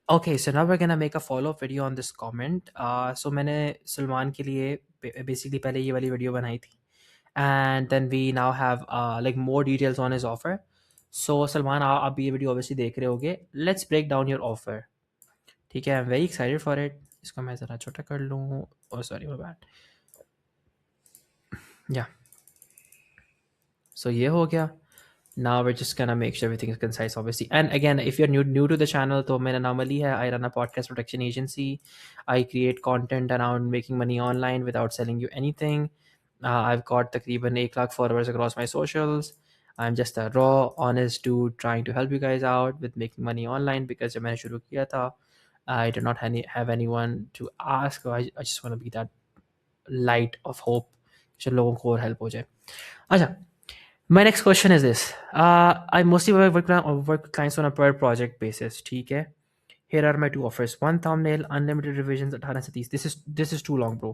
Okay, so now we're gonna make a follow-up video on this comment. So मैंने सलमान के लिए basically पहले ये वाली वीडियो बनाई थी, and then we now have like more details on his offer. So Salman आप ये वीडियो obviously देख रहे होगे. Let's break down your offer. ठीक है, I'm very excited for it. इसको मैं ज़रा छोटा कर लूँ. Oh sorry, my bad. Yeah. So ये हो गया. Now we're just gonna make sure everything is concise, obviously. And again, if you're new to the channel, तो मेरा नाम अली है. I run a podcast production agency. I create content around making money online without selling you anything. I've got तकरीबन 1 lakh followers across my socials. I'm just a raw, honest dude trying to help you guys out with making money online because जब मैंने शुरू किया था, I did not have anyone to ask. I just want to be that light of hope कि लोगों को और help हो जाए. अच्छा, my next question is this. I mostly work with clients on a per project basis. ठीक है. Here are my two offers. One thumbnail, unlimited revisions, 18 से 30. This is too long, bro.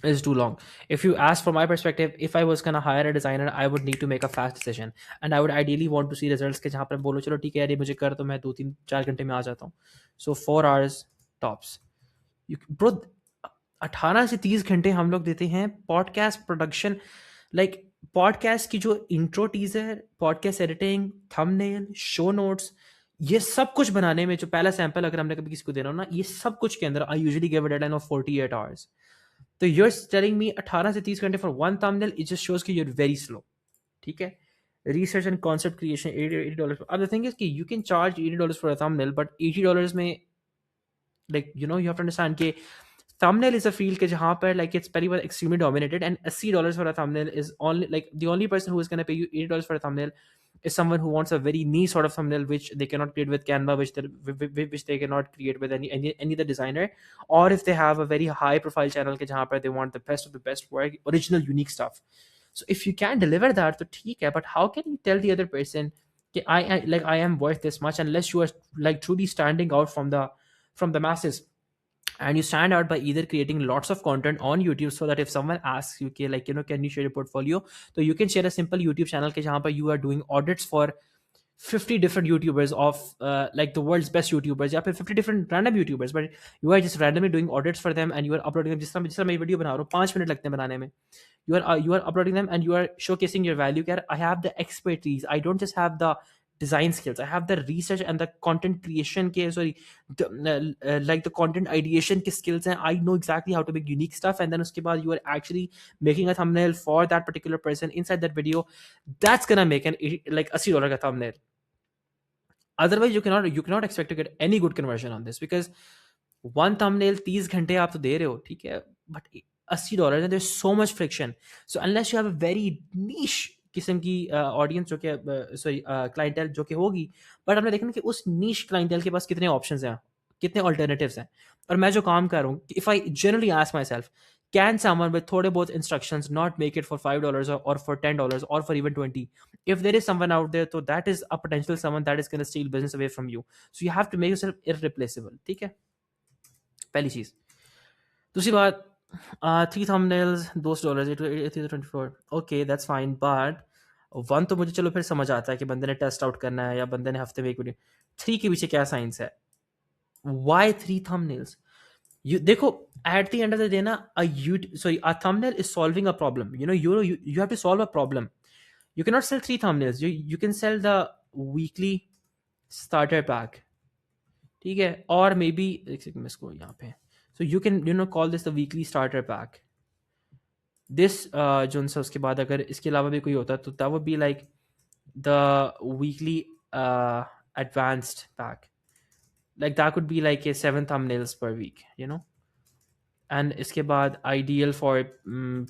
This is too long. If you ask from my perspective, if I was gonna hire a designer, I would need to make a fast decision, and I would ideally want to see results के जहाँ पर बोलो चलो ठीक है यार ये मुझे कर तो मैं 2-3-4 घंटे में आ जाता हूँ. So 4 hours tops. Bro, 18 से 30 घंटे हम लोग देते हैं पॉडकास्ट प्रोडक्शन. लाइक पॉडकास्ट की जो intro teaser, podcast editing, thumbnail, show notes, ये सब कुछ बनाने में जो पहला सैंपल अगर हमने कभी किसी को देना हो ना, ये सब कुछ के अंदर I usually give a deadline of 48 hours. तो यू आर टेलिंग मी 18 से 30 घंटे for one thumbnail, it just shows कि यू आर वेरी स्लो. ठीक है. Research and concept creation $80. अब द थिंग इज कि you can charge $80 for a thumbnail, but $80 में like you have to understand कि thumbnail is a field के जहाँ पर like it's very well extremely dominated, and $80 for a thumbnail is only like the only person who is going to pay you $80 for a thumbnail is someone who wants a very niche sort of thumbnail which they cannot create with Canva, which they cannot create with any other designer, or if they have a very high profile channel के जहाँ पर they want the best of the best work, original unique stuff. So if you can deliver that तो ठीक है, but how can you tell the other person कि I am worth this much unless you are like truly standing out from the masses, and you stand out by either creating lots of content on YouTube so that if someone asks you okay, like can you share your portfolio, so you can share a simple YouTube channel ke jahan par you are doing audits for 50 different YouTubers of like the world's best YouTubers, या फिर 50 different random YouTubers, but you are just randomly doing audits for them and you are uploading them. जिस तरह मैं video बना रहा हूँ 5 minute लगते हैं बनाने में. You are uploading them and you are showcasing your value. I have the expertise. I don't just have the design skills. I have the research and the content creation like the content ideation skills, and I know exactly how to make unique stuff. And then uske baad you are actually making a thumbnail for that particular person inside that video. That's gonna make an like $80 ka thumbnail. Otherwise you cannot expect to get any good conversion on this, because one thumbnail 30 घंटे आप तो दे रहे हो ठीक है, but $80 and there's so much friction. So unless you have a very niche किस्म की audience जो कि सॉरी क्लाइंटेल जो कि होगी, बट हमने देखना कि उस नीश क्लाइंटेल के पास कितने ऑप्शंस हैं, कितने ऑल्टरनेटिव्स हैं. और मैं जो काम कर रहा हूँ, if I generally ask my self, can someone with थोड़े बहुत instructions not make it for $5 or for $10 or for even 20? If there is someone out there, so that is a potential someone that is going to steal business away from you. So you have to make yourself irreplaceable. ठीक है, पहली चीज. दूसरी बात, 3 thumbnails, $2, 24. Okay that's fine, but one तो मुझे चलो फिर समझ आता है कि बंदे ने टेस्ट आउट करना है या बंदे ने हफ्ते में एक वीडियो. 3 के पीछे क्या साइंस है? Why 3 thumbnails? You देखो, at the end of the day ना, a thumbnail is solving a problem. You have to solve a problem. You cannot sell 3 thumbnails. You can sell the weekly starter pack. ठीक है, और may be एक second में इसको यहाँ पे, so you can call this the weekly starter pack. This जो सा उसके बाद अगर इसके अलावा भी कोई होता तो that would be like the weekly advanced pack. Like that could be like a 7 thumbnails per week, and इसके बाद ideal for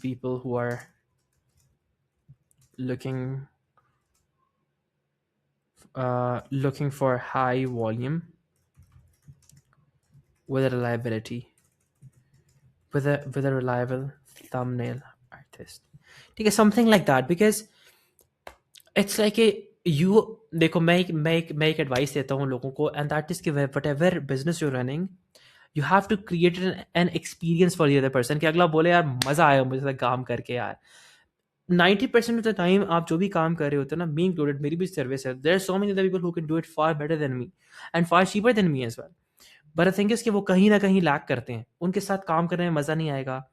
people who are looking for high volume with a reliable thumbnail artist. ठीक है, something like that, because it's like देखो, मैं एक advice देता हूँ लोगों को, एंड दैट इज कि whatever business you're running, you have to create an experience for the other person कि अगला बोले यार मजा आया मुझे साथ काम करके यार. 90% ऑफ द टाइम आप जो भी काम कर रहे होते हो ना, मी इंक्लूडेड, मेरी भी सर्विस है, there are so many other people who can do it far better than me and far cheaper than me as well. But the thing is कि वो कहीं ना कहीं लैक करते हैं, उनके साथ काम करने में मज़ा नहीं आएगा।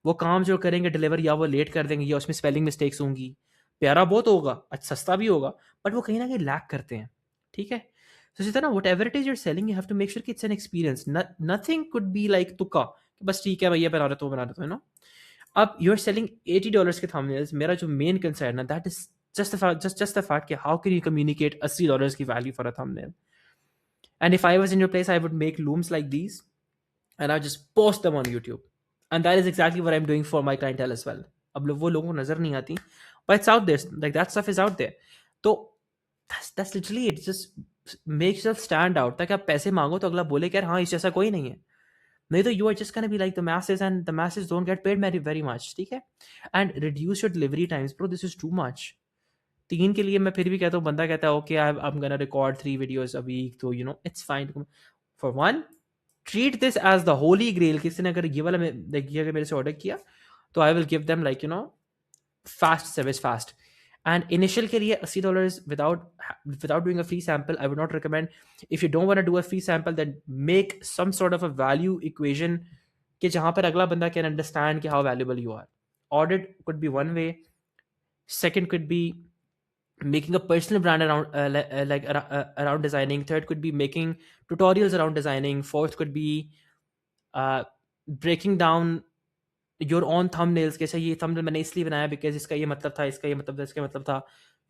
वो काम जो करेंगे डिलीवर, या वो लेट कर देंगे, या उसमें स्पेलिंग मिस्टेक्स होंगी। प्यारा बहुत होगा, अच्छा सस्ता भी होगा, बट वो कहीं ना कहीं लैक करते हैं। ठीक है, तो इसी तरह whatever it is your selling, you have to make sure कि it's an experience, nothing could be like तुक्का, बस ठीक है भैया बना रहे तो बना रहे तो, यू नो। अब यू आर सेलिंग $80 के थंबनेल्स, मेरा जो मेन कंसर्न है that is just the fact कि how can you communicate $80 की value for a thumbnail? And if I was in your place, I would make looms like these and I would just post them on YouTube. And that is exactly what I'm doing for my clientele as well. अब वो लोगों को नजर नहीं आती, but it's out there. Like that stuff is out there. तो that's literally it. Just make yourself stand out ताकि आप पैसे मांगो तो अगला बोले कि यार हाँ इस जैसा कोई नहीं है। नहीं तो you are just gonna be like the masses and the masses don't get paid very much. ठीक है? And reduce your delivery times, bro. This is too much. 3 के लिए मैं फिर भी कहता हूँ, बंदा कहता है okay I am gonna record 3 videos a week, तो you know it's fine. For one, treat this as the holy grail. किसी ने अगर ये वाला ये अगर मेरे से ऑर्डर किया तो I will give them like you know fast service fast. And initial के लिए $80 without doing a free sample, I would not recommend. If you don't want to do a free sample, then make some sort of a value equation कि जहां पर अगला बंदा can understand कि how valuable you are. Audit could be one way. Second could be making a personal brand around around designing. Third could be making tutorials around designing. Fourth could be breaking down your own thumbnails, कैसे ये thumbnail मैंने इसलिए बनाया because इसका ये मतलब था, इसका ये मतलब था, इसका मतलब था,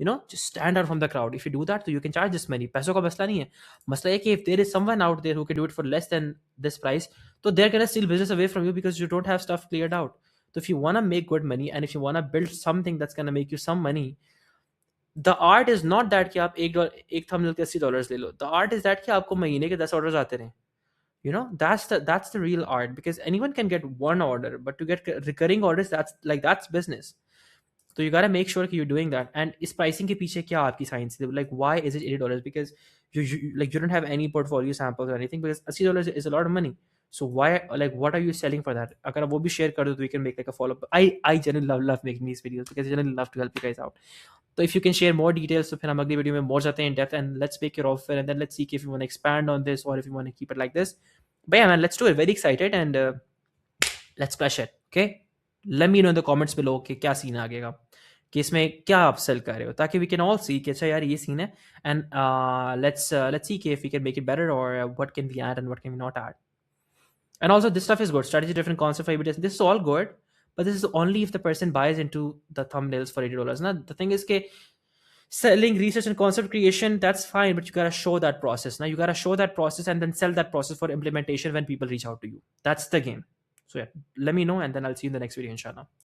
you know, just stand out from the crowd. If you do that, so you can charge this money. पैसों का मसला नहीं है, मसला है कि if there is someone out there who can do it for less than this price, so they're gonna steal business away from you because you don't have stuff cleared out. So if you wanna make good money and if you wanna build something that's gonna make you some money, the art is not that कि आप एक thumbnail के $80 ले लो। The art is that कि आपको महीने के 10 orders आते रहें। You know, that's the real art, because anyone can get one order, but to get recurring orders, that's business. So you gotta make sure that you're doing that. And इस pricing के पीछे क्या आपकी science है? Like why is it $80? Because you don't have any portfolio samples or anything, because $80 is a lot of money. So why, like what are you selling for that? अगर आप वो भी share कर दो तो we can make like a follow up. I genuinely love making these videos because I genuinely love to help you guys out. So if you can share more details, तो फिर हम अगली वीडियो में more जाते हैं in depth, and let's make your offer, and then let's see if you want to expand on this or if you want to keep it like this. But yeah, man, let's do it. Very excited, and let's crush it. Okay, let me know in the comments below कि क्या scene आगेगा, कि इसमें क्या आप cell कर रहे हो, ताकि we can all see कि अच्छा यार ये सीन है, and let's see कि if we can make it better or what can we add and what can we not add. And also this stuff is good. Strategy different concept for A/B testing. This is all good, but this is only if the person buys into the thumbnails for $80. Now the thing is कि selling research and concept creation, that's fine, but you gotta show that process. Now you gotta show that process and then sell that process for implementation when people reach out to you. That's the game. So yeah, let me know, and then I'll see you in the next video, inshallah.